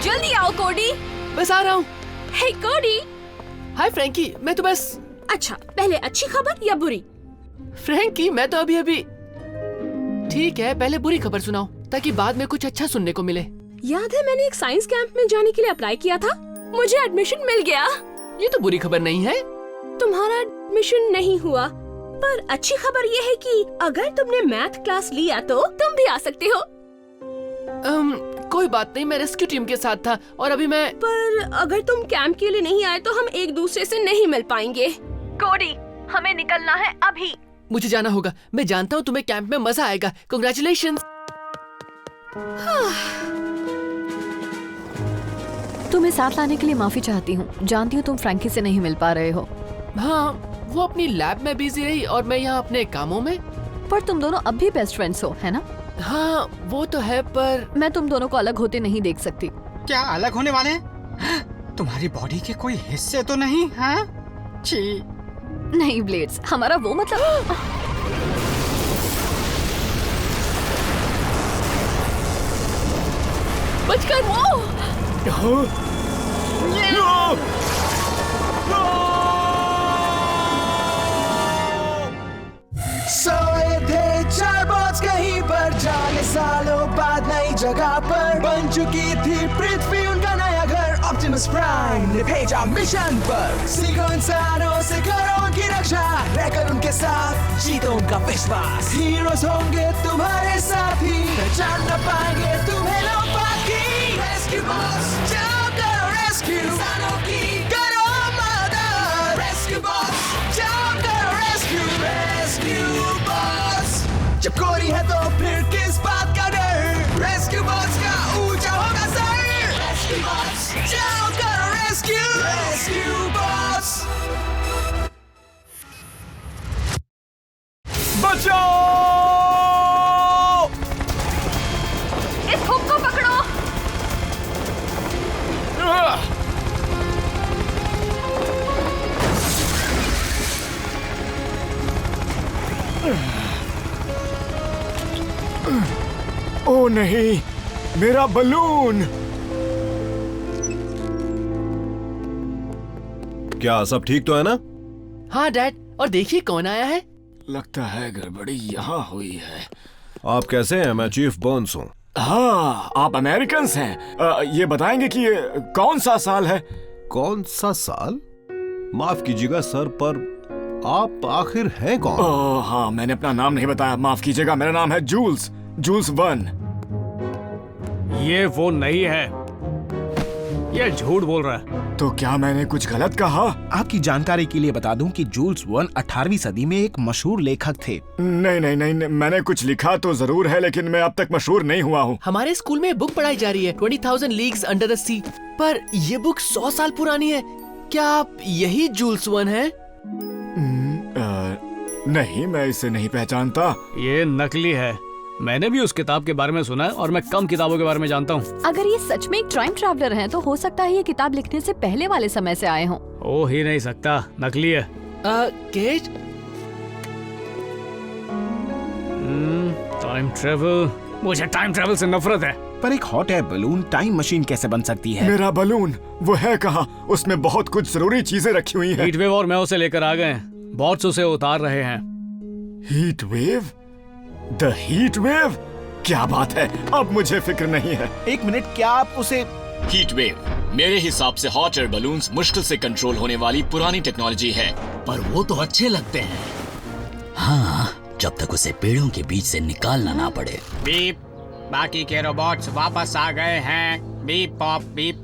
जल्दी आओ कोडी। बस आ रहा हूँ। हे कोडी। हाय फ्रैंकी, मैं तो बस। अच्छा, पहले अच्छी खबर या बुरी? फ्रैंकी, मैं तो अभी अभी। ठीक है, पहले बुरी खबर सुनाओ ताकि बाद में कुछ अच्छा सुनने को मिले। याद है मैंने एक साइंस कैंप में जाने के लिए अप्लाई किया था, मुझे एडमिशन मिल गया। ये तो बुरी खबर नहीं है। तुम्हारा एडमिशन नहीं हुआ, पर अच्छी खबर ये है कि अगर तुमने मैथ क्लास लिया तो तुम भी आ सकते हो। कोई बात नहीं, मैं रेस्क्यू टीम के साथ था और अभी मैं। पर अगर तुम कैंप के लिए नहीं आए तो हम एक दूसरे से नहीं मिल पाएंगे। कोडी, हमें निकलना है अभी। मुझे जाना होगा। मैं जानता हूँ तुम्हें कैंप में मजा आएगा। कांग्रेचुलेशंस। तुम्हें साथ लाने के लिए माफी चाहती हूँ। जानती हूँ तुम फ्रैंकी से नहीं मिल पा रहे हो। हाँ, वो अपनी लैब में बिजी रही और मैं यहाँ अपने कामों में। पर तुम दोनों अब भी बेस्ट फ्रेंड्स हो, है ना? हाँ वो तो है, पर मैं तुम दोनों को अलग होते नहीं देख सकती। क्या अलग होने वाले हैं? तुम्हारी बॉडी के कोई हिस्से तो नहीं? हाँ? छी। नहीं ब्लेड्स, हमारा वो मतलब। बचकर। सोए थे चार बॉट्स कहीं पर, जाने सालों बाद नई जगह पर बन चुकी थी पृथ्वी उनका नया घर। ऑप्टिमस प्राइम ने भेजा मिशन पर, सीखो इंसानों से करो उनकी रक्षा, रहकर उनके साथ जीतो उनका विश्वास। हीरोज होंगे तुम्हारे साथी, पहचान न पाएंगे तुम्हें लोग बाकी। रेस्क्यू बॉस, जाओ करो रेस्क्यू इंसानों की, करो मदद। रेस्क्यू बॉस, जाओ करो रेस्क्यू। रेस्क्यू बॉस, जब कोरी है तो फिर किस बात का डर? रेस्क्यू बॉस का ऊंचा होगा सर। रेस्क्यू बॉस, जाओ करो रेस्क्यू। रेस्क्यू बॉस, बचाओ! इस हुक को पकड़ो। ओ नहीं, मेरा बलून! क्या सब ठीक तो है ना? हाँ डैड, और देखिए कौन आया है। लगता है गड़बड़ी यहाँ हुई है। आप कैसे हैं? मैं चीफ बर्न्स हूँ। हाँ, आप अमेरिकन्स हैं। ये बताएंगे कि ये कौन सा साल है? कौन सा साल? माफ कीजिएगा सर, पर आप आखिर हैं कौन? हाँ, मैंने अपना नाम नहीं बताया, माफ कीजिएगा। मेरा नाम है जूल्स, जूल्स वन। ये वो नहीं है, ये झूठ बोल रहा है। तो क्या मैंने कुछ गलत कहा? आपकी जानकारी के लिए बता दूं कि जूल्स वन 18वीं सदी में एक मशहूर लेखक थे। नहीं नहीं नहीं, मैंने कुछ लिखा तो जरूर है, लेकिन मैं अब तक मशहूर नहीं हुआ हूँ। हमारे स्कूल में बुक पढ़ाई जा रही है, 20,000 लीग्स अंडर द सी, पर ये बुक 100 साल पुरानी है। क्या आप यही जूल्स वन हैं? नहीं, मैं इसे नहीं पहचानता। ये नकली है। मैंने भी उस किताब के बारे में सुना है और मैं कम किताबों के बारे में जानता हूँ। अगर ये सच में एक टाइम ट्रैवलर हैं, तो हो सकता है ये किताब लिखने से पहले वाले समय से आए हों। हो ही नहीं सकता, नकली है। केट? टाइम ट्रेवल, मुझे टाइम ट्रेवल से नफरत है। पर एक hot air balloon time machine कैसे बन सकती है? मेरा बलून वो है कहाँ? उसमें बहुत कुछ जरूरी चीजें रखी हुई हैं। हीट वेव और मैं उसे लेकर आ गए हैं। बहुत उसे उतार रहे हैं। Heat wave? The heat wave? क्या बात है, अब मुझे फिक्र नहीं है। एक मिनट, क्या आप उसे? हीट वेव मेरे हिसाब से हॉट एयर बलून्स मुश्किल से कंट्रोल होने वाली पुरानी टेक्नोलॉजी है, पर वो तो अच्छे लगते हैं। हाँ, जब तक उसे पेड़ों के बीच से निकालना ना पड़े। बीप, बाकी के रोबोट्स वापस आ गए हैं। Beep pop beep.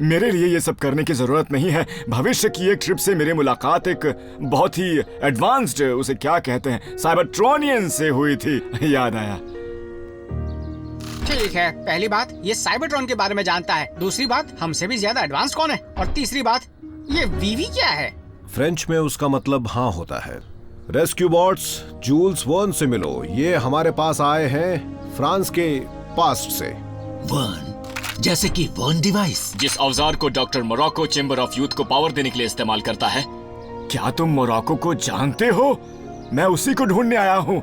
मेरे लिए ये सब करने की जरूरत नहीं है। भविष्य की एक ट्रिप से मेरी मुलाकात एक बहुत ही एडवांस्ड, उसे क्या कहते हैं, साइबरट्रॉनियन से हुई थी। याद आया। ठीक है, पहली बात ये साइबरट्रॉन के बारे में जानता है। दूसरी बात, हमसे भी ज्यादा एडवांस कौन है? और तीसरी बात, ये वीवी क्या है? फ्रेंच में उसका मतलब हाँ होता है। रेस्क्यू बॉट्स, जूल्स वन से मिलो। ये हमारे पास आए हैं फ्रांस के पास्ट से। वन जैसे कि वन डिवाइस, जिस औजार को doctor Morocco chamber of youth को पावर देने के लिए इस्तेमाल करता है। क्या तुम मोरक्को को जानते हो? मैं उसी को ढूंढने आया हूँ।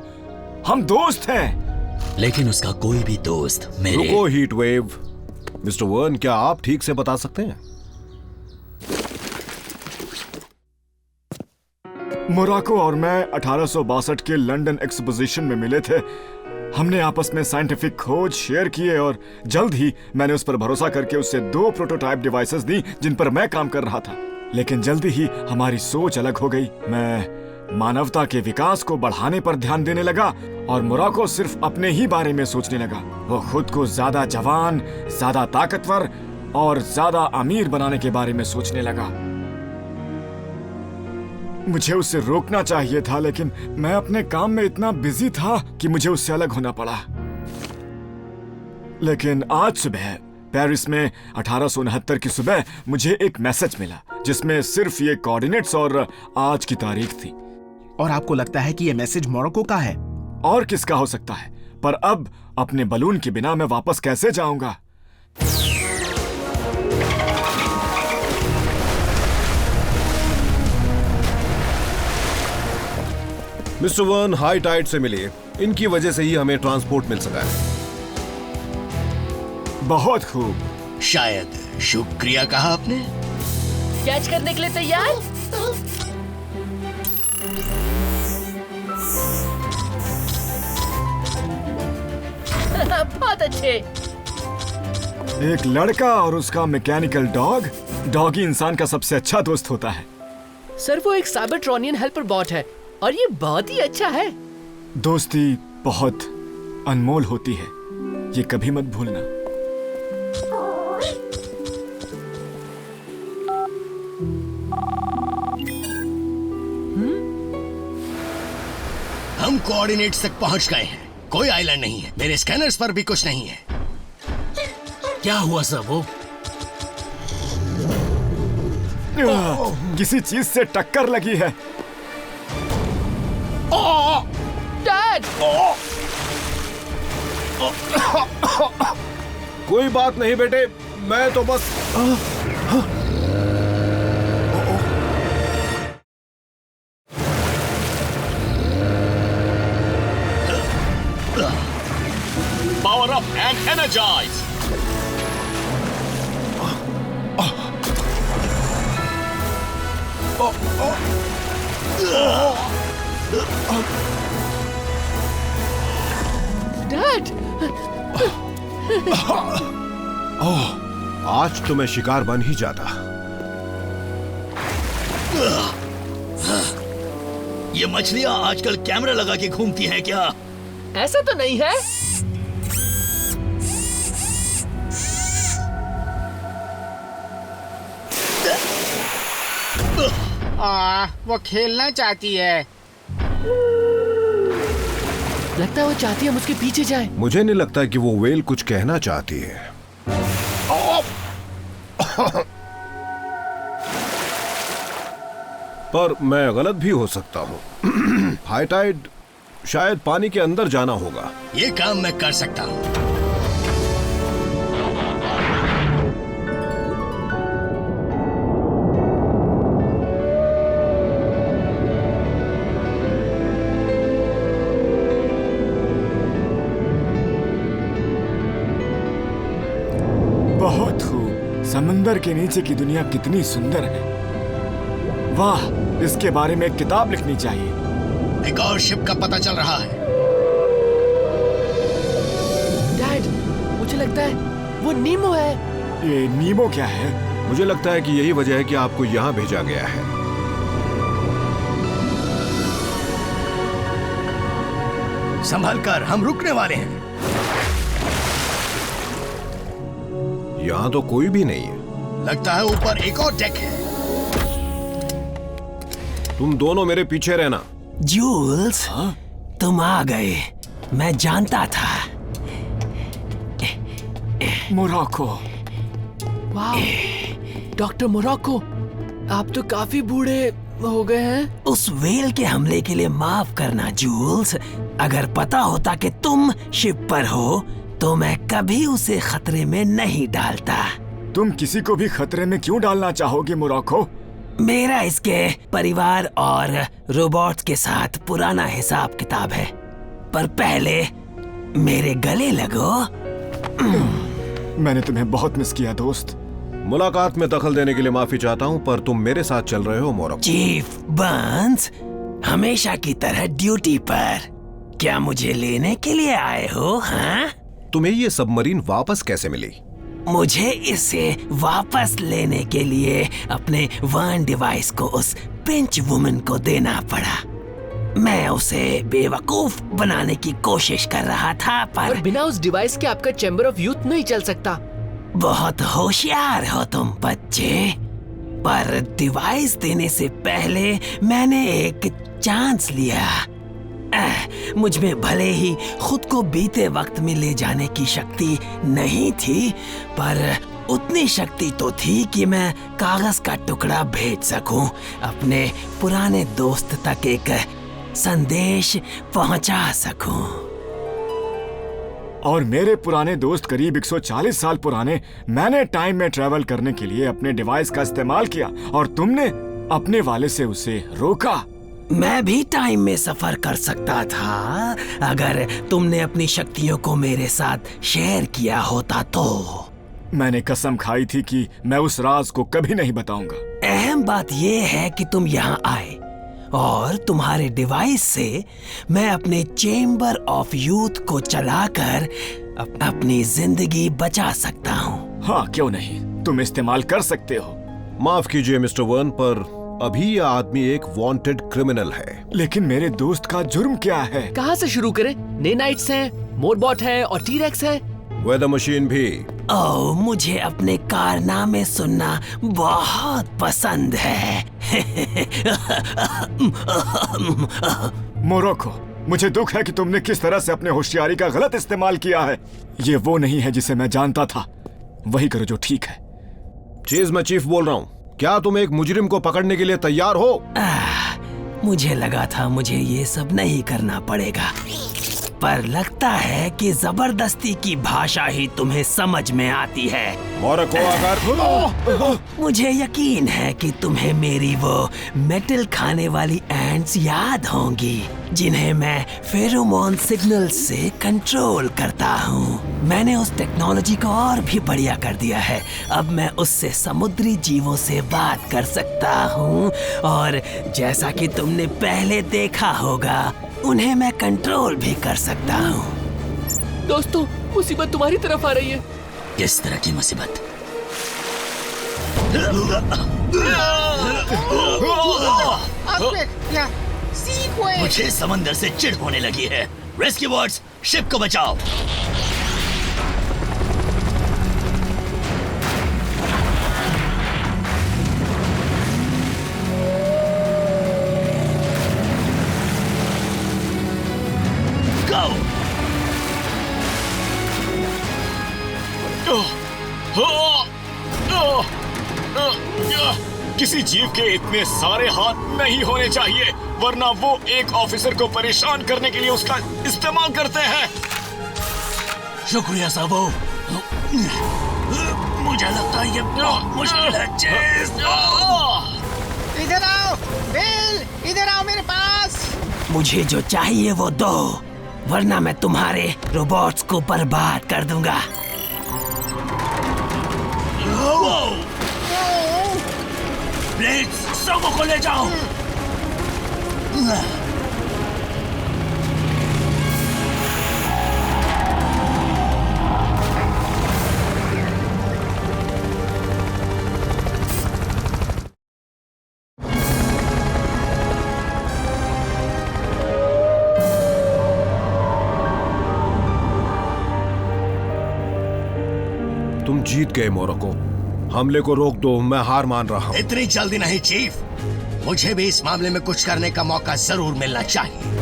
हम दोस्त हैं। लेकिन उसका कोई भी दोस्त मेरे रुको हीट वेव। मिस्टर वर्न, क्या आप ठीक से बता सकते हैं? मोराको और मैं 1862 के लंदन एक्सपोजिशन में मिले थे। हमने आपस में साइंटिफिक खोज शेयर किए और जल्द ही मैंने उस पर भरोसा करके उससे 2 प्रोटोटाइप डिवाइसेस दी जिन पर मैं काम कर रहा था। लेकिन जल्दी ही हमारी सोच अलग हो गई। मैं मानवता के विकास को बढ़ाने पर ध्यान देने लगा और मोराको सिर्फ अपने ही बारे में सोचने लगा। वो खुद को ज्यादा जवान, ज्यादा ताकतवर और ज्यादा अमीर बनाने के बारे में सोचने लगा। मुझे उससे रोकना चाहिए था, लेकिन मैं अपने काम में इतना बिजी था कि मुझे उससे अलग होना पड़ा। लेकिन आज सुबह पेरिस में 1869 की सुबह मुझे एक मैसेज मिला जिसमें सिर्फ ये कोऑर्डिनेट्स और आज की तारीख थी। और आपको लगता है कि ये मैसेज मोरक्को का है? और किसका हो सकता है? पर अब अपने बलून के बिना मैं वापस कैसे जाऊंगा? मिस्टर वर्न, हाई टाइड से मिलिए। इनकी वजह से ही हमें ट्रांसपोर्ट मिल सका है। बहुत खूब। शायद शुक्रिया कहा आपने। कैच करने के लिए तैयार? बहुत अच्छे। एक लड़का और उसका मैकेनिकल डॉग। डॉगी इंसान का सबसे अच्छा दोस्त होता है। सर, वो एक साइबरट्रॉनियन हेल्पर बॉट है और ये बहुत ही अच्छा है। दोस्ती बहुत अनमोल होती है, ये कभी मत भूलना। हम कोऑर्डिनेट्स तक पहुंच गए हैं। कोई आइलैंड नहीं है। मेरे स्कैनर्स पर भी कुछ नहीं है। क्या हुआ सर? वो किसी चीज से टक्कर लगी है। डैड! कोई बात नहीं बेटे, मैं तो बस power up and energise. Dad! आज तो मैं शिकार बन ही जाता। ये मछलियां आजकल कैमरा लगा के घूमती हैं क्या? ऐसा तो नहीं है। वो खेलना चाहती है। लगता है वो चाहती है हम उसके पीछे जाएं। मुझे नहीं लगता कि वो वेल कुछ कहना चाहती है। पर मैं गलत भी हो सकता हूँ। हाई टाइड, शायद पानी के अंदर जाना होगा। ये काम मैं कर सकता हूँ। बहुत खूब। समंदर के नीचे की दुनिया कितनी सुंदर है। वाह, इसके बारे में एक किताब लिखनी चाहिए। एक और शिप का पता चल रहा है। डैड, मुझे लगता है वो नीमो है। ये नीमो क्या है? मुझे लगता है कि यही वजह है कि आपको यहाँ भेजा गया है। संभल कर, हम रुकने वाले हैं। यहाँ तो कोई भी नहीं है। लगता है ऊपर एक और डेक है। तुम दोनों मेरे पीछे रहना। जूल्स, तुम आ गए। मैं जानता था। मोराको। वाह, डॉक्टर मोराको, आप तो काफी बूढ़े हो गए हैं। उस वेल के हमले के लिए माफ करना जूल्स। अगर पता होता कि तुम शिप पर हो तो मैं कभी उसे खतरे में नहीं डालता। तुम किसी को भी खतरे में क्यों डालना चाहोगे मोराको? मेरा इसके परिवार और रोबोट्स के साथ पुराना हिसाब किताब है। पर पहले मेरे गले लगो। मैंने तुम्हें बहुत मिस किया दोस्त। मुलाकात में दखल देने के लिए माफी चाहता हूँ, पर तुम मेरे साथ चल रहे हो मोरक्को। चीफ बर्न्स, हमेशा की तरह ड्यूटी पर। क्या मुझे लेने के लिए आए हो? हाँ, तुम्हें ये सबमरीन वापस कैसे मिली? मुझे इसे वापस लेने के लिए अपने वन डिवाइस को उस पिंच वुमन को देना पड़ा। मैं उसे बेवकूफ बनाने की कोशिश कर रहा था, पर और बिना उस डिवाइस के आपका चैम्बर ऑफ यूथ नहीं चल सकता। बहुत होशियार हो तुम बच्चे, पर डिवाइस देने से पहले मैंने एक चांस लिया। मुझ में भले ही खुद को बीते वक्त में ले जाने की शक्ति नहीं थी, पर उतनी शक्ति तो थी कि मैं कागज का टुकड़ा भेज सकूं, अपने पुराने दोस्त तक एक संदेश पहुंचा सकूं। और मेरे पुराने दोस्त करीब 140 साल पुराने, मैंने टाइम में ट्रैवल करने के लिए अपने डिवाइस का इस्तेमाल किया और तुमने अपने वाले से उसे रोका। मैं भी टाइम में सफर कर सकता था अगर तुमने अपनी शक्तियों को मेरे साथ शेयर किया होता तो। मैंने कसम खाई थी कि मैं उस राज को कभी नहीं बताऊंगा। अहम बात यह है कि तुम यहाँ आए और तुम्हारे डिवाइस से मैं अपने चेम्बर ऑफ यूथ को चलाकर अपनी जिंदगी बचा सकता हूँ। हाँ, क्यों नहीं, तुम इस्तेमाल कर सकते हो। माफ कीजिए मिस्टर वन, पर अभी यह आदमी एक वांटेड क्रिमिनल है। लेकिन मेरे दोस्त का जुर्म क्या है? कहाँ से शुरू करें? नेनाइट्स हैं, मोरबॉट है और टी-रेक्स है। वेदर मशीन भी। ओह, मुझे अपने कारनामे सुनना बहुत पसंद है। मोरक्को, मुझे दुख है कि तुमने किस तरह से अपने होशियारी का गलत इस्तेमाल किया है। ये वो नहीं है जिसे मैं जानता था। वही करो जो ठीक है। चीज मैं चीफ बोल रहा हूँ। क्या तुम एक मुजरिम को पकड़ने के लिए तैयार हो? मुझे लगा था मुझे ये सब नहीं करना पड़ेगा, पर लगता है कि जबरदस्ती की भाषा ही तुम्हें समझ में आती है। मोरक्को आकर मुझे यकीन है कि तुम्हें मेरी वो मेटल खाने वाली एंट्स याद होंगी, जिन्हें मैं फेरोमोन सिग्नल से कंट्रोल करता हूँ। मैंने उस टेक्नोलॉजी को और भी बढ़िया कर दिया है। अब मैं उससे समुद्री जीवों से बात कर सकता हूँ, और जैसा कि तुमने पहले देखा होगा, उन्हें मैं कंट्रोल भी कर सकता हूँ। दोस्तों, मुसीबत तुम्हारी तरफ आ रही है। किस तरह की मुसीबत? मुझे समंदर से चिढ़ होने लगी है। रेस्क्यू बोट्स, शिप को बचाओ। किसी जीव के इतने सारे हाथ नहीं होने चाहिए, वरना वो एक ऑफिसर को परेशान करने के लिए उसका इस्तेमाल करते हैं। शुक्रिया साबो। मुझे लगता है ये बहुत मुश्किल है। इधर आओ बिल, इधर आओ मेरे पास। मुझे जो चाहिए वो दो, वरना मैं तुम्हारे रोबोट्स को बर्बाद कर दूंगा। ब्लेड्स, सबों को ले जाओ। तुम जीत गए मोरक्को। हमले को रोक दो, मैं हार मान रहा हूँ। इतनी जल्दी नहीं चीफ, मुझे भी इस मामले में कुछ करने का मौका जरूर मिलना चाहिए।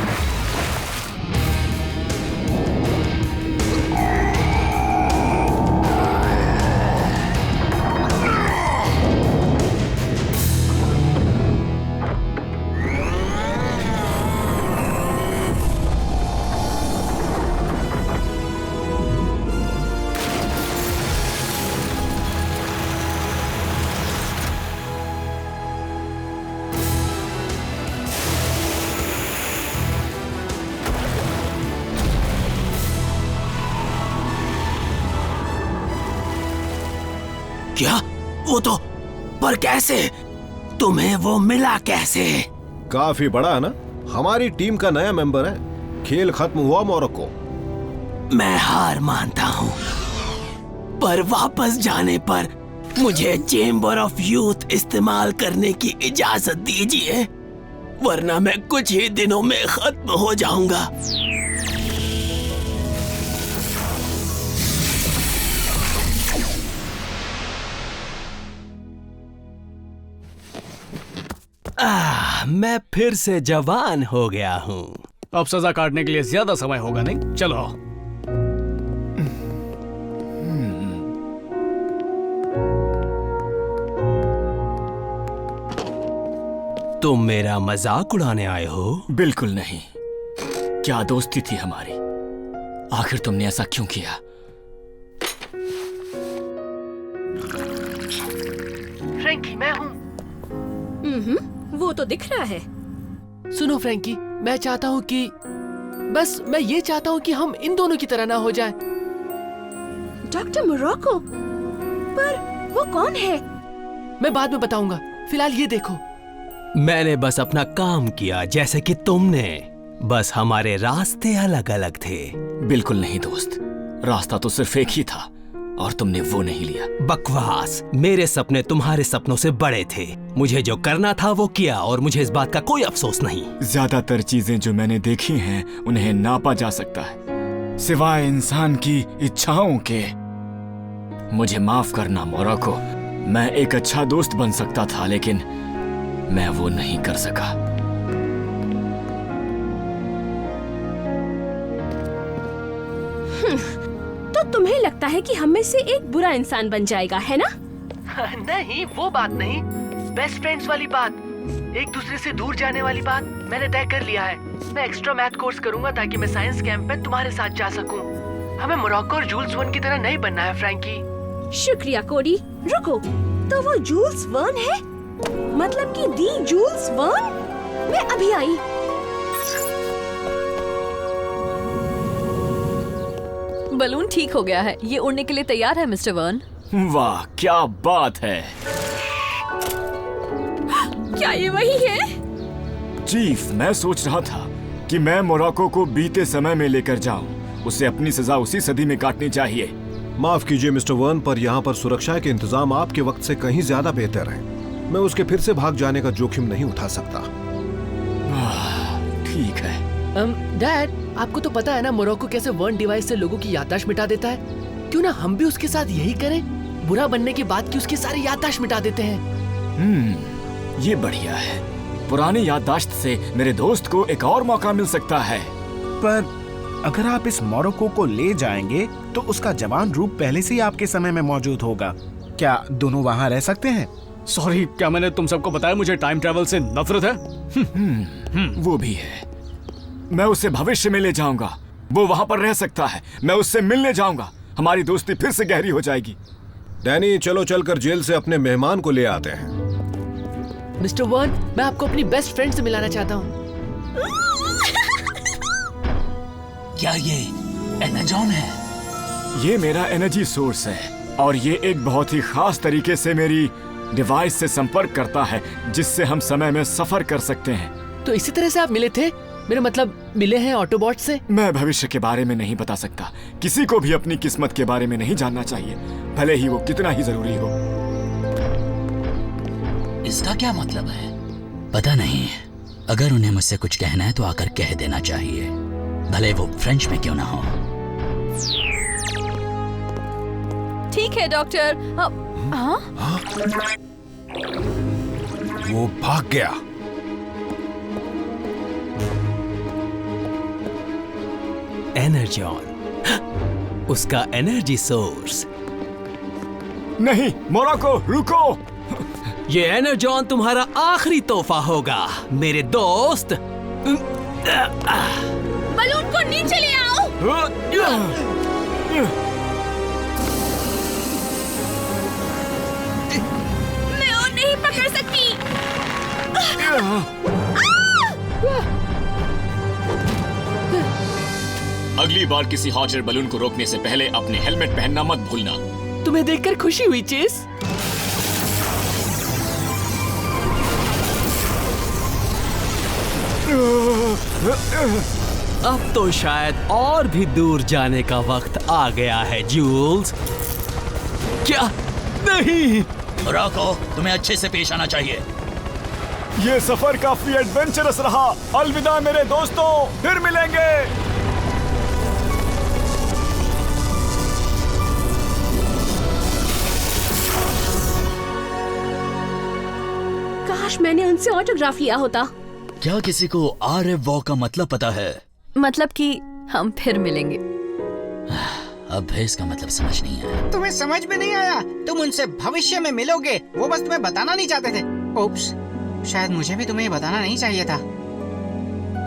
क्या? वो तो, पर कैसे? तुम्हें वो मिला कैसे? काफी बड़ा है ना? हमारी टीम का नया मेंबर है। खेल खत्म हुआ मोरक्को। मैं हार मानता हूँ, पर वापस जाने पर मुझे चेंबर ऑफ यूथ इस्तेमाल करने की इजाजत दीजिए, वरना मैं कुछ ही दिनों में खत्म हो जाऊंगा। मैं फिर से जवान हो गया हूँ। अब सजा काटने के लिए ज्यादा समय होगा नहीं? चलो। तुम मेरा मजाक उड़ाने आए हो? बिल्कुल नहीं। क्या दोस्ती थी हमारी? आखिर तुमने ऐसा क्यों किया? फ्रैंकी, मैं हूँ। वो तो दिख रहा है। सुनो फ्रैंकी, मैं चाहता हूँ कि मैं ये चाहता हूँ कि हम इन दोनों की तरह ना हो जाएं। डॉक्टर मोरक्को, पर वो कौन है? मैं बाद में बताऊंगा, फिलहाल ये देखो। मैंने बस अपना काम किया जैसे कि तुमने, बस हमारे रास्ते अलग अलग थे। बिल्कुल नहीं दोस्त, रास्ता तो सिर्फ एक ही था और तुमने वो नहीं लिया। बकवास। मेरे सपने तुम्हारे सपनों से बड़े थे। मुझे जो करना था वो किया और मुझे इस बात का कोई अफसोस नहीं। ज्यादातर चीजें जो मैंने देखी हैं उन्हें नापा जा सकता है, सिवाय इंसान की इच्छाओं के। मुझे माफ करना मोरक्को, मैं एक अच्छा दोस्त बन सकता था, लेकिन मैं वो नहीं कर सका। तो तुम्हें लगता है कि हम में से एक बुरा इंसान बन जाएगा, है ना? नहीं, वो बात नहीं। बेस्ट फ्रेंड्स वाली बात, एक दूसरे से दूर जाने वाली बात मैंने तय कर लिया है। मैं एक्स्ट्रा मैथ कोर्स करूंगा ताकि मैं साइंस कैंप में तुम्हारे साथ जा सकूं। हमें मोरक्को और जूल्स वर्न की तरह नहीं बनना है फ्रैंकी। शुक्रिया कोडी। रुको, तो वो जूल्स वर्न है? मतलब कि दी जूल्स वर्न? मैं अभी आई। बलून ठीक हो गया है, ये उड़ने के लिए तैयार है मिस्टर वर्न। वाह, क्या बात है। क्या ये वही है? चीफ, मैं सोच रहा था कि मैं मोरक्को को बीते समय में लेकर जाऊं। उसे अपनी सजा उसी सदी में काटनी चाहिए। माफ कीजिए मिस्टर वर्न, पर यहाँ पर सुरक्षा के इंतजाम आपके वक्त से कहीं ज्यादा बेहतर हैं। मैं उसके फिर से भाग जाने का जोखिम नहीं उठा सकता। ठीक है। डैड, आपको तो पता है ना मोरक्को कैसे वर्न डिवाइस से लोगों की याददाश्त मिटा देता है। क्यों ना हम भी उसके साथ यही करें? बुरा बनने के बाद की उसकी सारी याददाश्त मिटा देते हैं। ये बढ़िया है। पुरानी याददाश्त से मेरे दोस्त को एक और मौका मिल सकता है। पर अगर आप इस मोरक्को को ले जाएंगे तो उसका जवान रूप पहले से ही आपके समय में मौजूद होगा। क्या दोनों वहाँ रह सकते हैं? सॉरी, क्या मैंने तुम सबको बताया मुझे टाइम ट्रैवल से नफरत है? वो भी है। मैं उसे भविष्य में ले जाऊंगा। वो वहाँ पर रह सकता है। मैं उससे मिलने जाऊंगा। हमारी दोस्ती फिर से गहरी हो जाएगी। डैनी, चलो चलकर जेल से अपने मेहमान को ले आते हैं। मिस्टर वर्न, मैं आपको अपनी बेस्ट फ्रेंड से मिलाना चाहता हूँ। क्या ये एनर्जॉन है? ये मेरा एनर्जी सोर्स है और ये एक बहुत ही खास तरीके से मेरी डिवाइस से संपर्क करता है, जिससे हम समय में सफर कर सकते हैं। तो इसी तरह से आप मिले थे? मेरा मतलब मिले हैं ऑटोबॉट से? मैं भविष्य के बारे में नहीं बता सकता। किसी को भी अपनी किस्मत के बारे में नहीं जानना चाहिए, भले ही वो कितना ही जरूरी हो। इसका क्या मतलब है? पता नहीं। अगर उन्हें मुझसे कुछ कहना है तो आकर कह देना चाहिए, भले वो फ्रेंच में क्यों ना हो। ठीक है डॉक्टर। वो भाग गया। एनर्जॉन, उसका एनर्जी सोर्स। नहीं मोरक्को, रुको। ये एनर्जॉन तुम्हारा आखिरी तोहफा होगा मेरे दोस्त। बलून को नीचे ले आओ। मैं और नहीं पकड़ सकती। अगली बार किसी हॉट एयर बलून को रोकने से पहले अपने हेलमेट पहनना मत भूलना। तुम्हें देखकर खुशी हुई चेस। अब तो शायद और भी दूर जाने का वक्त आ गया है जूल्स। क्या? नहीं, रॉको, तुम्हें अच्छे से पेश आना चाहिए। ये सफर काफी एडवेंचरस रहा। अलविदा मेरे दोस्तों, फिर मिलेंगे। काश मैंने उनसे ऑटोग्राफ लिया होता। क्या किसी को RFW का मतलब पता है? मतलब कि हम फिर मिलेंगे। अब भी इसका मतलब समझ नहीं आया। तुम्हें समझ में नहीं आया? तुम उनसे भविष्य में मिलोगे, वो बस तुम्हें बताना नहीं चाहते थे। ओप्स, शायद मुझे भी तुम्हें बताना नहीं चाहिए था।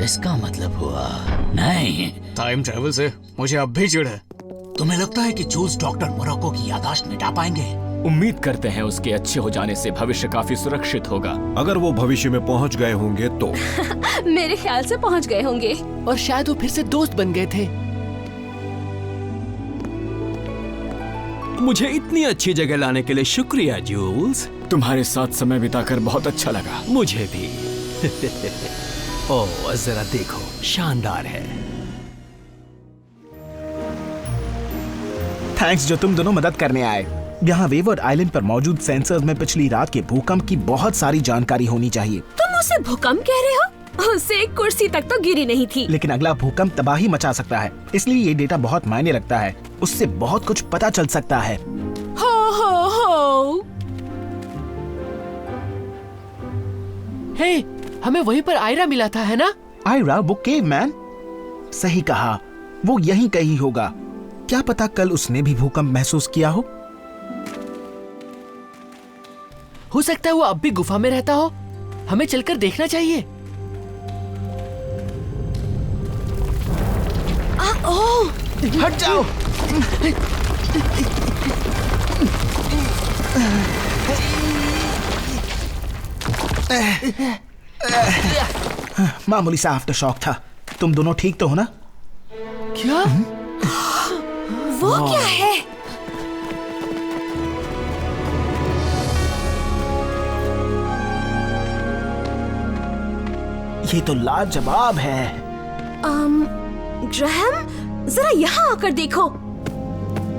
इसका मतलब हुआ नहीं। टाइम ट्रेवल से मुझे अब भी चिढ़ है। तुम्हें लगता है कि जूल्स डॉक्टर मोरक्को की याददाश्त मिटा पाएंगे? उम्मीद करते हैं उसके अच्छे हो जाने से भविष्य काफी सुरक्षित होगा। अगर वो भविष्य में पहुंच गए होंगे तो मेरे ख्याल से पहुंच गए होंगे। और शायद वो फिर से दोस्त बन गए थे। मुझे इतनी अच्छी जगह लाने के लिए शुक्रिया जूल्स। तुम्हारे साथ समय बिताकर बहुत अच्छा लगा। मुझे भी। ओह, जरा देखो, शानदार है। थैंक्स जो तुम दोनों मदद करने आए। यहाँ वेवर्ड आइलैंड पर मौजूद सेंसर्स में पिछली रात के भूकंप की बहुत सारी जानकारी होनी चाहिए। तुम उसे भूकंप कह रहे हो? उससे एक कुर्सी तक तो गिरी नहीं थी। लेकिन अगला भूकंप तबाही मचा सकता है, इसलिए ये डेटा बहुत मायने रखता है। उससे बहुत कुछ पता चल सकता है। हो। हे, हमें वहीं पर आयरा मिला था, है ना? आयरा, वो केवमैन? सही कहा, वो यहीं कहीं होगा। क्या पता कल उसने भी भूकंप महसूस किया हो सकता है वो अब भी गुफा में रहता हो। हमें चलकर देखना चाहिए। हट जाओ। मामूली सा आफ्टर शॉक था। तुम दोनों ठीक तो हो ना? क्या? वो क्या है? ये तो लाजवाब है। ग्रैहम, जरा यहाँ आकर देखो।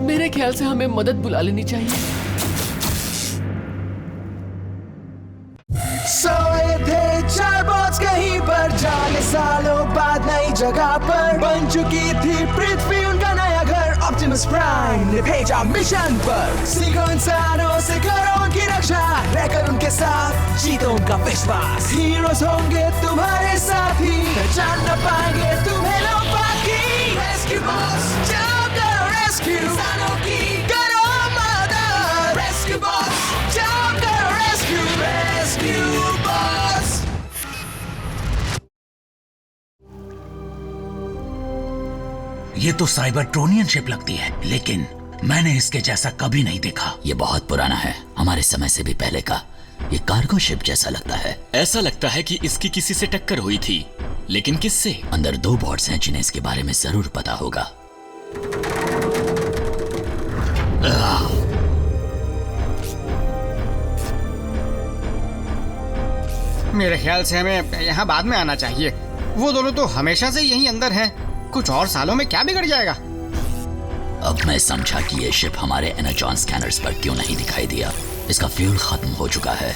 मेरे ख्याल से हमें मदद बुला लेनी चाहिए। सोए थे चार बॉट्स कहीं पर, जाने सालों बाद नई जगह पर। बन चुकी थी पृथ्वी उनका नया घर। ऑप्टिमस प्राइम ने भेजा मिशन पर। सीखो इंसानों से करो उनकी रक्षा, रहकर उनके साथ जीतो उनका विश्वास। हीरोज होंगे तुम्हारे साथी, पहचान न पाएंगे तुम्हें लोग बाकी। रेस्क्यू बॉस, जाओ करो रेस्क्यू इंसानों की, करो मदद। रेस्क्यू बॉस, जाओ करो रेस्क्यू, रेस्क्यू बॉस। ये तो साइबरट्रोनियन शिप लगती है, लेकिन मैंने इसके जैसा कभी नहीं देखा। ये बहुत पुराना है, हमारे समय से भी पहले का। ये कार्गो शिप जैसा लगता है। ऐसा लगता है कि इसकी किसी से टक्कर हुई थी, लेकिन किससे? अंदर 2 बॉट्स हैं जिन्हें इसके बारे में जरूर पता होगा। मेरे ख्याल से हमें यहाँ बाद में आना चाहिए। वो दोनों तो हमेशा से यहीं अंदर हैं। कुछ और सालों में क्या बिगड़ जाएगा? अब मैं समझा कि ये शिप हमारे एनर्जॉन स्कैनर्स पर क्यों नहीं दिखाई दिया। इसका फ्यूल खत्म हो चुका है।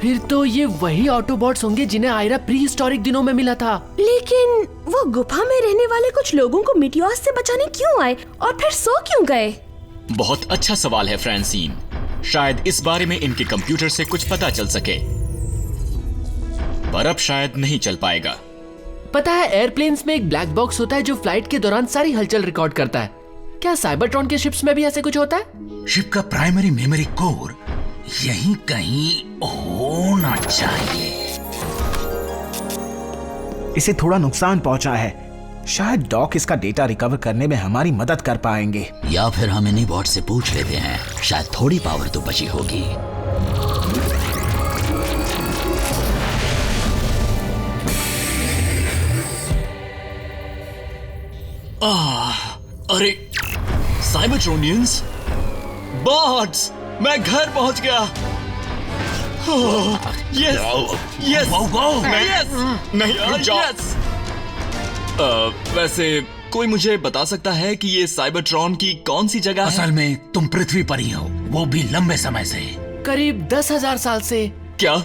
फिर तो ये वही ऑटोबॉट्स होंगे जिन्हें आयरा प्री हिस्टोरिक दिनों में मिला था। लेकिन वो गुफा में रहने वाले कुछ लोगों को मिटियोस से बचाने क्यों आए और फिर सो क्यों गए? बहुत अच्छा सवाल है फ्रांसीन। शायद इस बारे में इनके कंप्यूटर से कुछ पता चल सके, पर अब शायद नहीं चल पाएगा। पता है, एयरप्लेन्स में एक ब्लैक बॉक्स होता है जो फ्लाइट के दौरान सारी हलचल रिकॉर्ड करता है। क्या साइबरट्रॉन के शिप्स में भी ऐसे कुछ होता है? शिप का प्राइमरी मेमोरी कोर यहीं कहीं होना चाहिए। इसे थोड़ा नुकसान पहुंचा है। शायद डॉक इसका डेटा रिकवर करने में हमारी मदद कर पाएंगे। या फिर हम इन्हीं बॉट से पूछ लेते हैं, शायद थोड़ी पावर तो बची होगी। अरे साइबरट्रोनियंस, बॉट्स, मैं घर पहुंच गया। यस यस यस, नहीं रुक जाओ। वैसे कोई मुझे बता सकता है कि ये साइबरट्रॉन की कौन सी जगह है? असल में तुम पृथ्वी पर ही हो, वो भी लंबे समय से, करीब 10,000 साल से। क्या?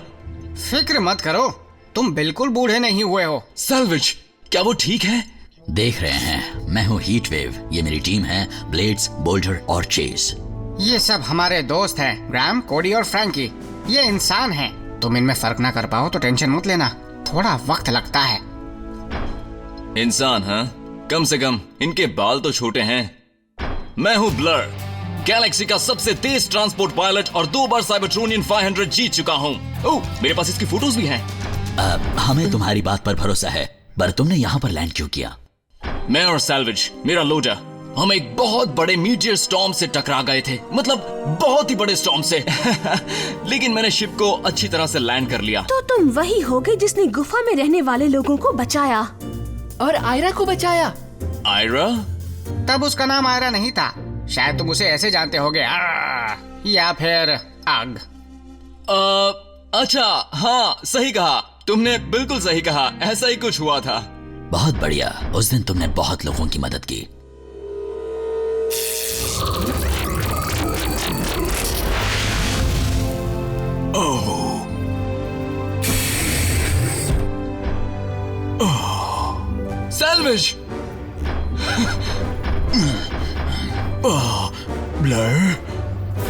फिक्र मत करो, तुम बिल्कुल बूढ़े नहीं हुए हो। सैल्वेज, क्या वो ठीक है? देख रहे हैं, मैं हूँ हीट वेव, ये मेरी टीम है, ब्लेड्स, बोल्डर और चेस। ये सब हमारे दोस्त हैं, ग्राम, कोडी और फ्रैंकी। ये इंसान हैं। तुम इनमें फर्क ना कर पाओ तो टेंशन मत लेना, थोड़ा वक्त लगता है। इंसान हाँ? कम से कम इनके बाल तो छोटे हैं। मैं हूँ ब्लर, गैलेक्सी का सबसे तेज ट्रांसपोर्ट पायलट और 2 बार साइबरट्रोनियन 500 जीत चुका हूँ। ओह, मेरे पास इसकी फोटोज भी हैं। हमें तुम्हारी बात पर भरोसा है, पर तुमने यहाँ पर लैंड क्यों किया? मैं और सैल्वेज, मेरा लोडर, हम एक बहुत बड़े मीटियर स्टॉर्म से टकरा गए थे, मतलब बहुत ही बड़े स्टॉर्म से। लेकिन मैंने शिप को अच्छी तरह से लैंड कर लिया। तो तुम वही होगे जिसने गुफा में रहने वाले लोगों को बचाया और आयरा को बचाया। आयरा? तब उसका नाम आयरा नहीं था, शायद तुम उसे ऐसे जानते होगे, या फिर आग। अच्छा, हाँ सही कहा तुमने, बिल्कुल सही कहा, ऐसा ही कुछ हुआ था। बहुत बढ़िया, उस दिन तुमने बहुत लोगों की मदद की। सैल्वेज! ब्लर,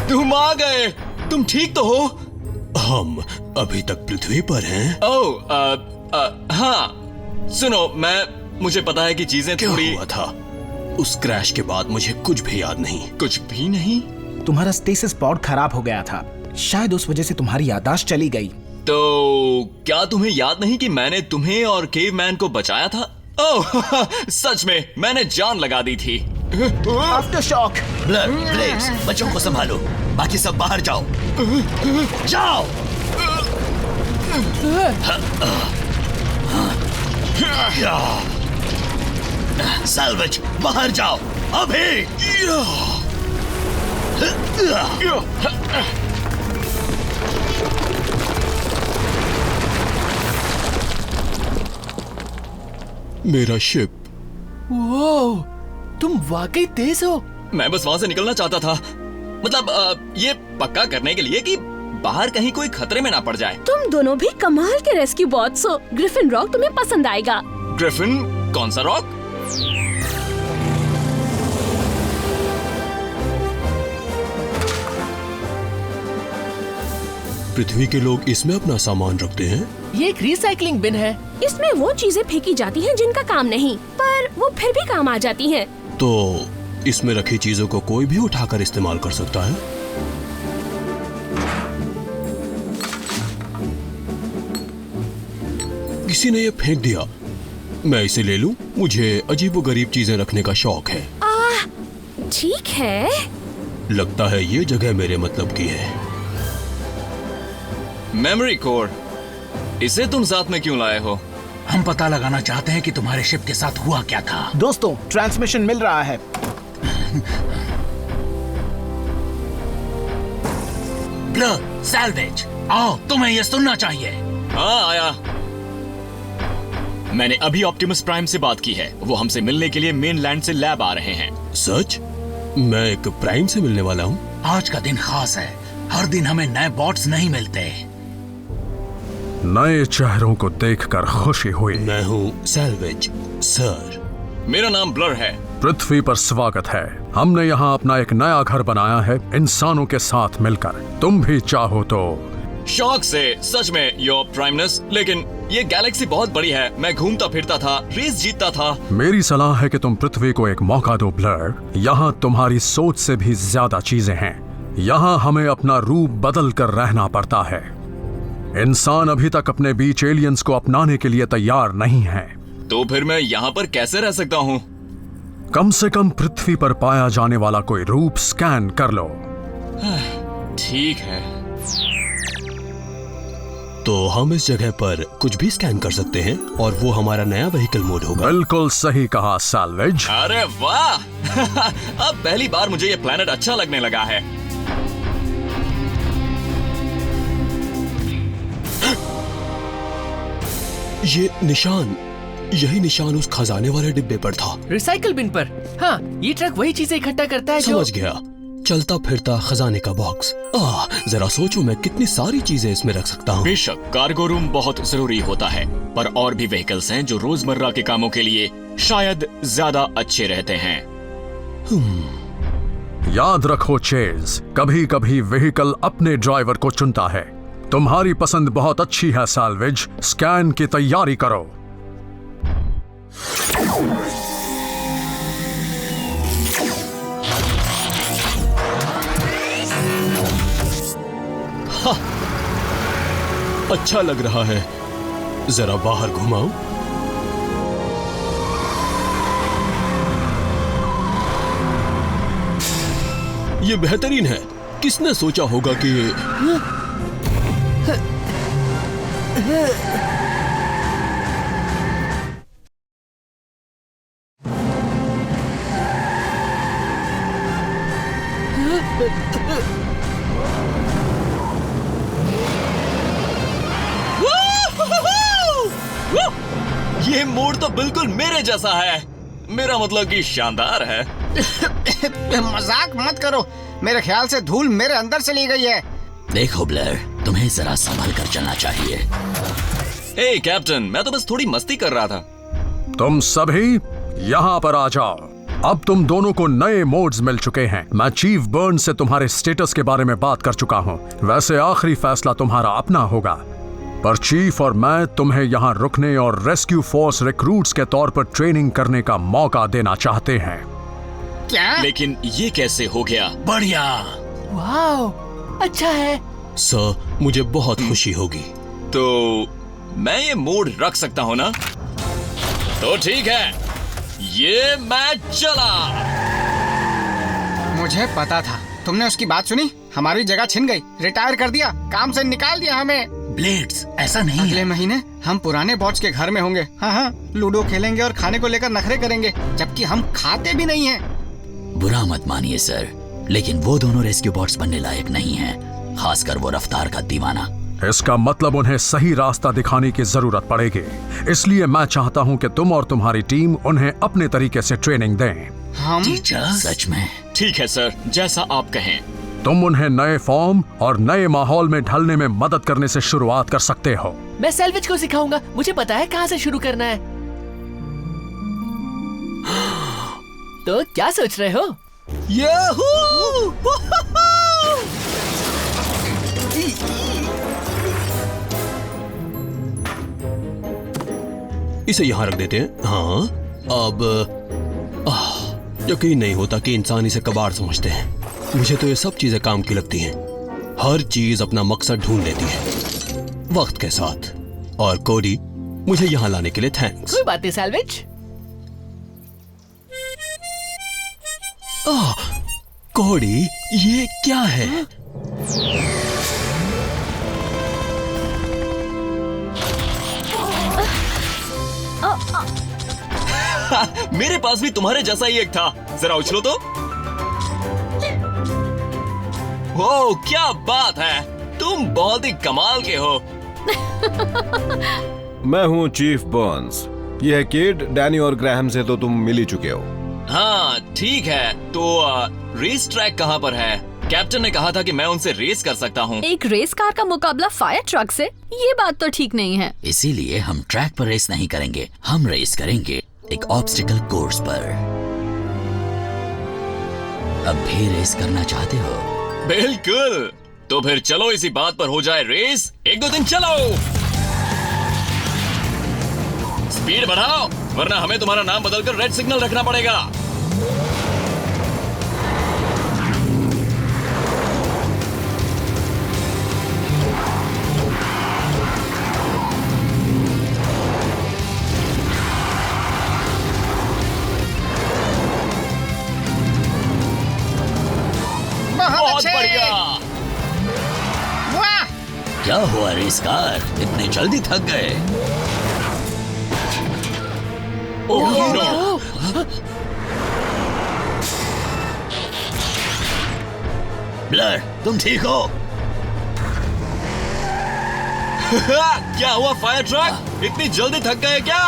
तुम आ गए, तुम ठीक तो हो? हम अभी तक पृथ्वी पर हैं। ओह, हाँ सुनो, मुझे पता है कि चीजें क्या थोड़ी हुआ था? उस क्रैश के बाद मुझे कुछ भी याद नहीं। कुछ भी नहीं? तुम्हारा स्टेसिस पॉड खराब हो गया था, शायद उस वजह से तुम्हारी याददाश्त चली गई। तो क्या तुम्हें याद नहीं कि मैंने तुम्हें और केवमैन को बचाया था? ओह, सच में मैंने जान लगा दी थी। After shock. ब्लर, ब्लेड्स, बच्चों को संभालो, बाकी सब बाहर जाओ। जाओ। सैल्वेज, बाहर जाओ अभी। मेरा शिप। वो तुम वाकई तेज हो। मैं बस वहां से निकलना चाहता था, मतलब ये पक्का करने के लिए कि बाहर कहीं कोई खतरे में ना पड़ जाए। तुम दोनों भी कमाल के रेस्क्यू बॉट्स हो। ग्रिफिन रॉक तुम्हें पसंद आएगा। ग्रिफिन? कौन सा रॉक? पृथ्वी के लोग इसमें अपना सामान रखते हैं। ये एक रिसाइकलिंग बिन है। इसमें वो चीजें फेंकी जाती हैं जिनका काम नहीं, पर वो फिर भी काम आ जाती हैं। तो इसमें रखी चीजों को कोई भी उठाकर इस्तेमाल कर सकता है। किसी ने ये फेंक दिया, मैं इसे ले लूं? मुझे अजीबोगरीब चीजें रखने का शौक है। ठीक है। लगता है ये जगह मेरे मतलब की है। मेमोरी कोर, इसे तुम साथ में क्यों लाए हो? हम पता लगाना चाहते हैं कि तुम्हारे शिप के साथ हुआ क्या था। दोस्तों, ट्रांसमिशन मिल रहा है। ब्लर, सैल्वेज, आओ, तुम्हें यह सुनना चाहिए। हाँ आया। मैंने अभी ऑप्टिमस प्राइम से बात की है, वो हमसे मिलने के लिए मेनलैंड से लैब आ रहे हैं। सच? मैं एक प्राइम से मिलने वाला हूँ। आज का दिन खास है, हर दिन हमें नए बॉट्स नहीं मिलते। नए चेहरों को देखकर खुशी हुई। मैं हूँ सैल्वेज, सर। मेरा नाम ब्लर है। पृथ्वी पर स्वागत है। हमने यहाँ अपना एक नया घर बनाया है, इंसानों के साथ मिलकर। तुम भी चाहो तो। शौक से, सच में योर प्राइमनेस, लेकिन ये गैलेक्सी बहुत बड़ी है। मैं घूमता फिरता था, रेस जीतता था। मेरी सलाह है कि तुम पृथ्वी को एक मौका दो ब्लर। यहाँ तुम्हारी सोच से भी ज्यादा चीजें हैं। यहाँ हमें अपना रूप बदल कर रहना पड़ता है। इंसान अभी तक अपने बीच एलियंस को अपनाने के लिए तैयार नहीं है। तो फिर मैं यहाँ पर कैसे रह सकता हूँ? कम से कम पृथ्वी पर पाया जाने वाला कोई रूप स्कैन कर लो। ठीक है। तो हम इस जगह पर कुछ भी स्कैन कर सकते हैं और वो हमारा नया व्हीकल मोड होगा। बिल्कुल सही कहा सैल्वेज। अरे वाह! अब पहली बार मुझे ये प्लेनेट अच्छा लगने लगा है। ये निशान, यही निशान उस खजाने वाले डिब्बे पर था। रिसाइकल बिन पर। हाँ, ये ट्रक वही चीजें इकट्ठा करता है जो। समझ गया, चलता फिरता खजाने का बॉक्स। जरा सोचो मैं कितनी सारी चीजें इसमें रख सकता हूँ। बेशक कार्गो रूम बहुत जरूरी होता है, पर और भी व्हीकल्स हैं जो रोजमर्रा के कामों के लिए शायद ज्यादा अच्छे रहते हैं। याद रखो चेज, कभी कभी व्हीकल अपने ड्राइवर को चुनता है। तुम्हारी पसंद बहुत अच्छी है सैल्वेज, स्कैन की तैयारी करो। अच्छा लग रहा है, जरा बाहर घुमाऊं। ये बेहतरीन है। किसने सोचा होगा कि ये मोड़ तो बिल्कुल मेरे जैसा है। मेरा मतलब कि शानदार है। मजाक मत करो, मेरे ख्याल से धूल मेरे अंदर से ली गई है। देखो ब्लेयर, तुम्हें जरा संभल कर चलना चाहिए। हे कैप्टन, मैं तो बस थोड़ी मस्ती कर रहा था। तुम सभी यहाँ पर आ जाओ। अब तुम दोनों को नए मोड्स मिल चुके हैं। मैं चीफ बर्न्स से तुम्हारे स्टेटस के बारे में बात कर चुका हूँ। वैसे आखिरी फैसला तुम्हारा अपना होगा, पर चीफ और मैं तुम्हें यहाँ रुकने और रेस्क्यू फोर्स रिक्रूट्स के तौर पर ट्रेनिंग करने का मौका देना चाहते हैं। क्या? लेकिन ये कैसे हो गया? बढ़िया। वाह, अच्छा है। सर, मुझे बहुत खुशी होगी। तो मैं ये मोड रख सकता हूँ ना? तो ठीक है, ये मैच चला। मुझे पता था। तुमने उसकी बात सुनी? हमारी जगह छिन गई, रिटायर कर दिया, काम से निकाल दिया हमें। ब्लेड्स, ऐसा नहीं अगले है। महीने हम पुराने बॉस के घर में होंगे। हाँ, लूडो खेलेंगे और खाने को लेकर नखरे करेंगे, जबकि हम खाते भी नहीं हैं। बुरा मत मानिए सर, लेकिन वो दोनों रेस्क्यू बॉट्स बनने लायक नहीं हैं, खासकर वो रफ्तार का दीवाना। इसका मतलब उन्हें सही रास्ता दिखाने की जरूरत पड़ेगी। इसलिए मैं चाहता हूँ कि तुम और तुम्हारी टीम उन्हें अपने तरीके से ट्रेनिंग दें। हम? सच में? ठीक है सर, जैसा आप कहें। तुम उन्हें नए फॉर्म और नए माहौल में ढलने में मदद करने से शुरुआत कर सकते हो। मैं सैल्वेज को सिखाऊंगा, मुझे पता है कहाँ से शुरू करना है। तो क्या सोच रहे हो? इसे यहाँ रख देते हैं। हाँ, अब यकीन नहीं होता कि इंसान इसे कबाड़ समझते हैं। मुझे तो ये सब चीजें काम की लगती हैं। हर चीज अपना मकसद ढूंढ लेती है वक्त के साथ। और कोडी, मुझे यहाँ लाने के लिए थैंक्स। कोई बात नहीं सैल्वेज। कोडी, ये क्या है? मेरे पास भी तुम्हारे जैसा ही एक था। जरा उछलो तो। ओ, क्या बात है, तुम बहुत ही कमाल के हो। मैं हूँ चीफ बर्न्स। ये है किड, डैनी और ग्राहम से तो तुम मिल ही चुके हो। हाँ ठीक है, तो रेस ट्रैक कहाँ पर है? कैप्टन ने कहा था कि मैं उनसे रेस कर सकता हूँ। एक रेस कार का मुकाबला फायर ट्रक से? ये बात तो ठीक नहीं है। इसीलिए हम ट्रैक पर रेस नहीं करेंगे, हम रेस करेंगे एक ऑब्स्टिकल कोर्स पर। अब भी रेस करना चाहते हो? बिल्कुल, तो फिर चलो इसी बात पर हो जाए रेस। 1-2 दिन चलो। स्पीड बढ़ाओ, वरना हमें तुम्हारा नाम बदलकर रेड सिग्नल रखना पड़ेगा। बहुत बढ़िया। वाह! क्या हुआ रेस कार, इतने जल्दी थक गए? Oh no! ब्लर, तुम ठीक हो? क्या हुआ फायर ट्रक? इतनी जल्दी थक गए क्या?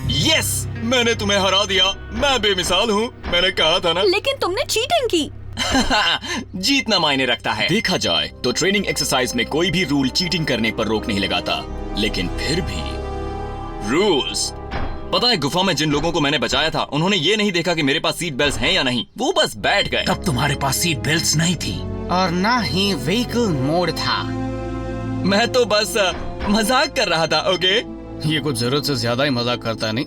यस, मैंने तुम्हें हरा दिया। मैं बेमिसाल हूँ, मैंने कहा था ना। लेकिन तुमने चीटिंग की। जीतना मायने रखता है। देखा जाए तो ट्रेनिंग एक्सरसाइज में कोई भी रूल चीटिंग करने पर रोक नहीं लगाता, लेकिन फिर भी रूल्स। पता है गुफा में जिन लोगों को मैंने बचाया था, उन्होंने ये नहीं देखा कि मेरे पास सीट बेल्ट हैं या नहीं, वो बस बैठ गए। तब तुम्हारे पास सीट बेल्ट नहीं थी और ना ही व्हीकल मोड था। मैं तो बस मजाक कर रहा था। ओके, ये कुछ जरूरत से ज्यादा ही मजाक करता है नहीं?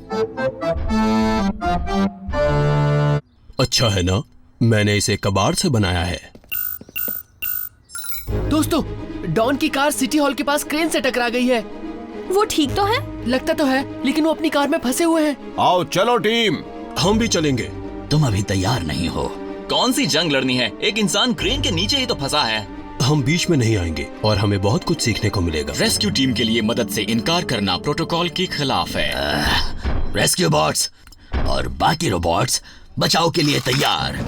अच्छा है ना, मैंने इसे कबाड़ से बनाया है। दोस्तों, डॉन की कार सिटी हॉल के पास क्रेन से टकरा गई है। वो ठीक तो है? लगता तो है, लेकिन वो अपनी कार में फंसे हुए हैं। आओ चलो टीम, हम भी चलेंगे। तुम अभी तैयार नहीं हो। कौन सी जंग लड़नी है? एक इंसान क्रेन के नीचे ही तो फंसा है। हम बीच में नहीं आएंगे और हमें बहुत कुछ सीखने को मिलेगा। रेस्क्यू टीम के लिए मदद से इनकार करना प्रोटोकॉल के खिलाफ है। रेस्क्यू बॉट्स और बाकी रोबोट्स बचाव के लिए तैयार।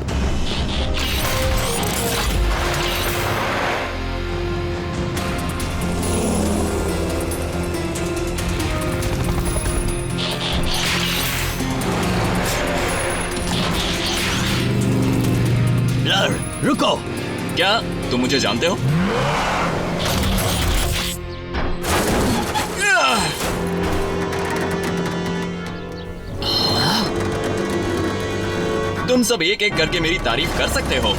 ब्लर, रुको। क्या तुम मुझे जानते हो? तुम सब एक एक करके मेरी तारीफ कर सकते हो।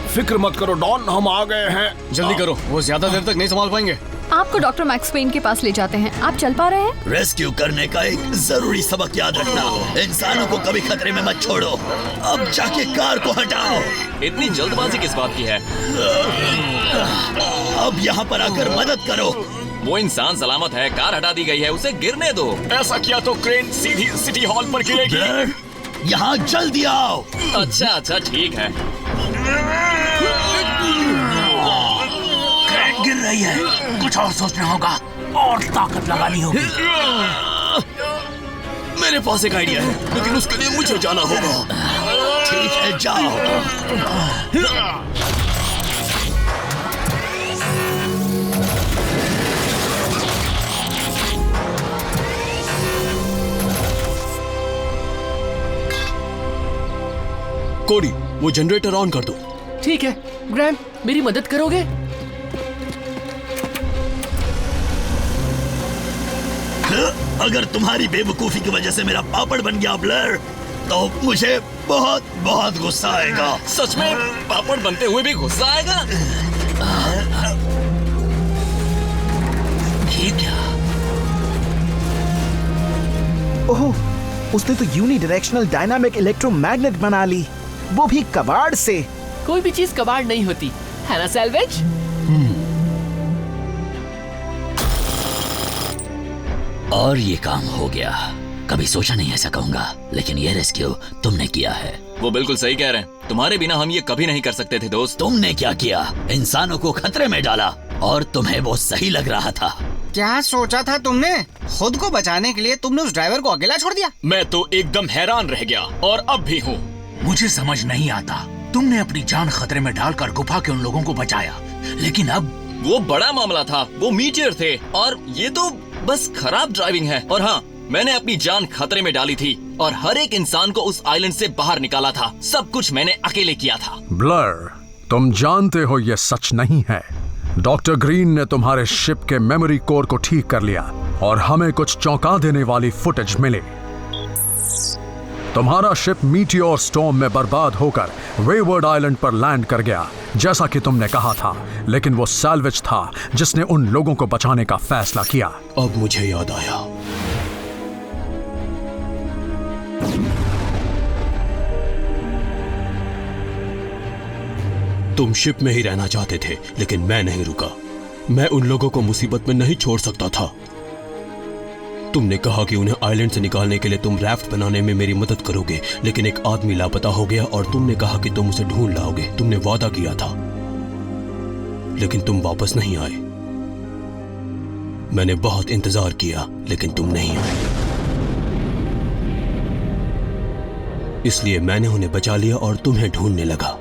फिक्र मत करो डॉन, हम आ गए हैं। जल्दी करो, वो ज्यादा देर तक नहीं संभाल पाएंगे। आपको डॉक्टर मैक्स पेन के पास ले जाते हैं। आप चल पा रहे हैं? रेस्क्यू करने का एक जरूरी सबक याद रखना, इंसानों को कभी खतरे में मत छोड़ो। अब जाके कार को हटाओ। इतनी जल्दबाजी किस बात की है? अब यहाँ पर आकर मदद करो। वो इंसान सलामत है, कार हटा दी गई है, उसे गिरने दो। ऐसा किया तो क्रेन सीधी सिटी हॉल पर गिरेगी। यहाँ जल्दी आओ। अच्छा अच्छा ठीक है। क्रेन गिर रही है, कुछ और सोचना होगा और ताकत लगानी होगी। मेरे पास एक आइडिया है, लेकिन उसके लिए मुझे जाना होगा। ठीक है, जाओ। कोडी, वो जनरेटर ऑन कर दो। ठीक है, ग्रैम, मेरी मदद करोगे? अगर तुम्हारी बेवकूफी की वजह से मेरा पापड़ बन गया ब्लर, तो मुझे बहुत बहुत गुस्सा आएगा। सच में पापड़ बनते हुए भी गुस्सा आएगा? ये क्या? ओह, उसने तो यूनिडायरेक्शनल डायनामिक इलेक्ट्रोमैग्नेट बना ली, वो भी कबाड़ से। कोई भी चीज कबाड़ नहीं होती, है ना सैल्वेज? और ये काम हो गया। कभी सोचा नहीं ऐसा कहूंगा, लेकिन ये रेस्क्यू तुमने किया है। वो बिल्कुल सही कह रहे हैं। तुम्हारे बिना हम ये कभी नहीं कर सकते थे दोस्त। तुमने क्या किया? इंसानों को खतरे में डाला, और तुम्हें वो सही लग रहा था। क्या सोचा था तुमने? खुद को बचाने के लिए तुमने उस ड्राइवर को अकेला छोड़ दिया? मैं तो एकदम हैरान रह गया, और अब भी हूँ। मुझे समझ नहीं आता, तुमने अपनी जान खतरे में डालकर गुफा के उन लोगों को बचाया, लेकिन अब वो बड़ा मामला था, वो मीटियर थे, और ये तो बस खराब ड्राइविंग है। और हाँ, मैंने अपनी जान खतरे में डाली थी और हर एक इंसान को उस आइलैंड से बाहर निकाला था। सब कुछ मैंने अकेले किया था। ब्लर, तुम जानते हो ये सच नहीं है। डॉक्टर ग्रीन ने तुम्हारे शिप के मेमोरी कोर को ठीक कर लिया और हमें कुछ चौंका देने वाली फुटेज मिली। तुम्हारा शिप मीटियोर स्टॉर्म में बर्बाद होकर वेवर्ड आइलैंड पर लैंड कर गया, जैसा कि तुमने कहा था, लेकिन वो सैल्वेज था जिसने उन लोगों को बचाने का फैसला किया। अब मुझे याद आया। तुम शिप में ही रहना चाहते थे, लेकिन मैं नहीं रुका। मैं उन लोगों को मुसीबत में नहीं छोड़ सकता था। तुमने कहा कि उन्हें आइलैंड से निकालने के लिए तुम राफ्ट बनाने में मेरी मदद करोगे, लेकिन एक आदमी लापता हो गया और तुमने कहा कि तुम उसे ढूंढ लाओगे। तुमने वादा किया था, लेकिन तुम वापस नहीं आए। मैंने बहुत इंतजार किया, लेकिन तुम नहीं आए। इसलिए मैंने उन्हें बचा लिया और तुम्हें ढूंढने लगा।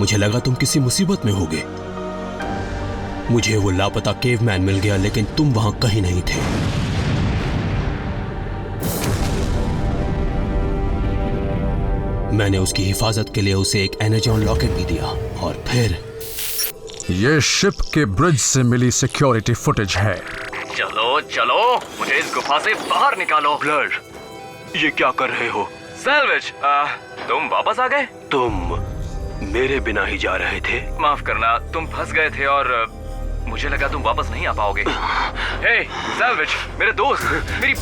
मुझे लगा तुम किसी मुसीबत में होगे। मुझे वो लापता केवमैन मिल गया, लेकिन तुम वहां कहीं नहीं थे। मैंने उसकी हिफाजत के लिए उसे एक एनर्जॉन लॉकेट भी दिया, और फिर ये शिप के ब्रिज से मिली सिक्योरिटी फुटेज है। चलो चलो, मुझे इस गुफा से बाहर निकालो। ब्लर, ये क्या कर रहे हो? सैल्वेज, तुम वापस आ गए? तुम मेरे बिना ही जा रहे थे? माफ करना, तुम फंस गए थे और मुझे लगा तुम वापस नहीं आ पाओगे। हे सैल्वेज, मेरे दोस्त, मेरी...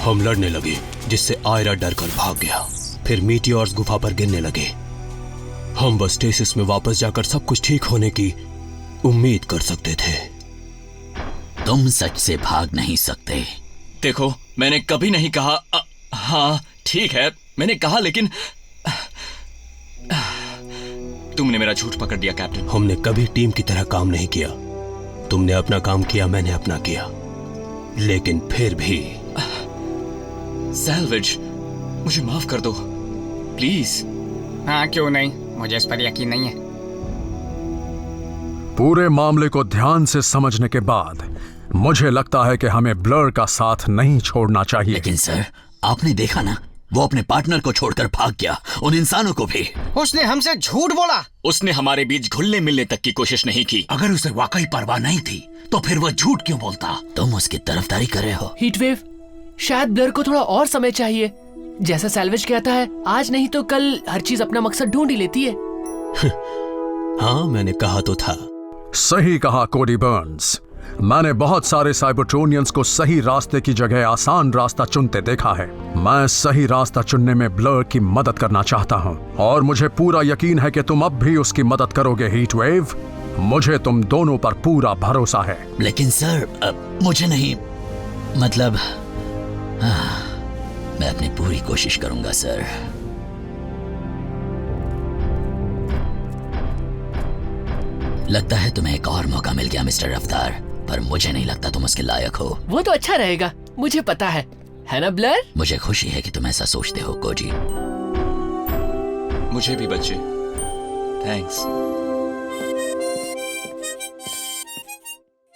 हम लड़ने लगे, जिससे आयरा डर कर भाग गया। फिर मीटियोर्स गुफा पर गिरने लगे। हम बस स्टेसिस में वापस जाकर सब कुछ ठीक होने की उम्मीद कर सकते थे। तुम सच से भाग नहीं सकते। देखो, मैंने कभी नहीं कहा। हाँ ठीक है, मैंने कहा, लेकिन तुमने मेरा झूठ पकड़ दिया कैप्टन। हमने कभी टीम की तरह काम नहीं किया। तुमने अपना काम किया, मैंने अपना किया, लेकिन फिर भी... सैल्वेज, मुझे माफ कर दो प्लीज। हाँ क्यों नहीं, मुझे इस पर यकीन नहीं है। पूरे मामले को ध्यान से समझने के बाद मुझे लगता है कि हमें ब्लर का साथ नहीं छोड़ना चाहिए। लेकिन सर, आपने देखा ना, वो अपने पार्टनर को छोड़कर भाग गया, उन इंसानों को भी। उसने हमसे झूठ बोला। उसने हमारे बीच घुलने मिलने तक की कोशिश नहीं की। अगर उसे वाकई परवाह नहीं थी तो फिर वो झूठ क्यों बोलता? तुम उसकी तरफदारी कर रहे हो। हीटवेव, शायद ब्लर को थोड़ा और समय चाहिए। जैसा सैल्वेज कहता है, आज नहीं तो कल हर चीज अपना मकसद ढूंढ ही लेती है। हाँ, मैंने कहा तो था। सही कहा कोडी बर्न्स। मैंने बहुत सारे साइबरट्रोनियंस को सही रास्ते की जगह आसान रास्ता चुनते देखा है। मैं सही रास्ता चुनने में ब्लर की मदद करना चाहता हूँ, और मुझे पूरा यकीन है कि तुम अब भी उसकी मदद करोगे हीटवेव। मुझे तुम दोनों पर पूरा भरोसा है। लेकिन सर, मुझे नहीं, मतलब मैं अपनी पूरी कोशिश करूंगा सर। लगता है तुम्हें एक और मौका मिल गया मिस्टर रफ्तार, पर मुझे नहीं लगता तुम उसके लायक हो। वो तो अच्छा रहेगा, मुझे पता है ना ब्लर? मुझे खुशी है कि तुम ऐसा सोचते हो कोजी। मुझे भी बच्चे, थैंक्स।